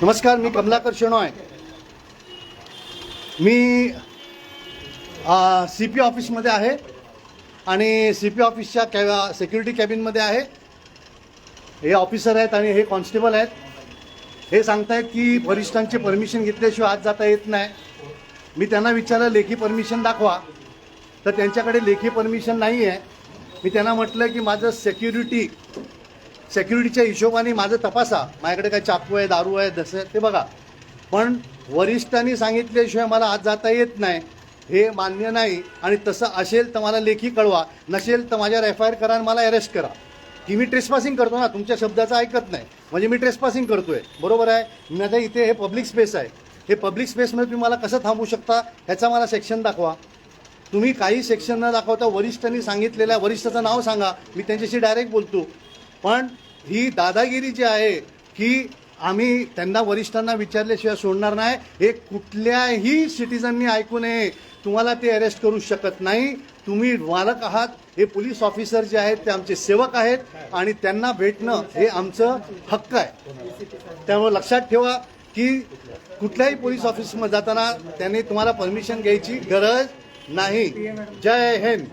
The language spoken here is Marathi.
नमस्कार, मी कमलाकर शेणॉय. मी CP ऑफिसमध्ये आहे आणि CP ऑफिसच्या सिक्युरिटी कॅबिनमध्ये आहे. हे ऑफिसर आहेत आणि हे कॉन्स्टेबल आहेत. हे सांगतायत की वरिष्ठांची परमिशन घेतल्याशिवाय आत जाता येत नाही. मी त्यांना विचारलं लेखी परमिशन दाखवा, तर त्यांच्याकडे लेखी परमिशन नाही आहे. मी त्यांना म्हटलं की माझं सिक्युरिटीच्या हिशोबाने माझं तपासा, माझ्याकडे काय चाकू आहे, दारू आहे, जसं ते बघा, पण वरिष्ठांनी सांगितल्याशिवाय मला आत जाता येत नाही, हे मान्य नाही. आणि तसं असेल तर मला लेखी कळवा, नसेल तर माझ्यावर FIR करा आणि मला अरेस्ट करा. की मी ट्रेसपासिंग करतो ना, तुमच्या शब्दाचं ऐकत नाही म्हणजे मी ट्रेसपासिंग करतोय, बरोबर आहे. मी आता इथे हे पब्लिक स्पेस आहे, हे पब्लिक स्पेसमध्ये तुम्ही मला कसं थांबवू शकता ह्याचा मला सेक्शन दाखवा. तुम्ही काही सेक्शन न दाखवता वरिष्ठांनी सांगितलेल्या वरिष्ठाचं नाव सांगा, मी त्यांच्याशी डायरेक्ट बोलतो. पण ही दादागिरी जी आहे की आम्ही त्यांना वरिष्ठांना विचारल्याशिवाय सोडणार नाही, हे कुठल्याही सिटिझननी ऐकू नये. तुम्हाला ते अरेस्ट करू शकत नाही. तुम्ही मालक आहात. हे पोलीस ऑफिसर जे आहेत ते आमचे सेवक आहेत आणि त्यांना भेटणं हे आमचं हक्क आहे. त्यामुळे लक्षात ठेवा की कुठल्याही पोलीस ऑफिसमध्ये जाताना त्यांनी तुम्हाला परमिशन घ्यायची गरज नाही. जय हिंद.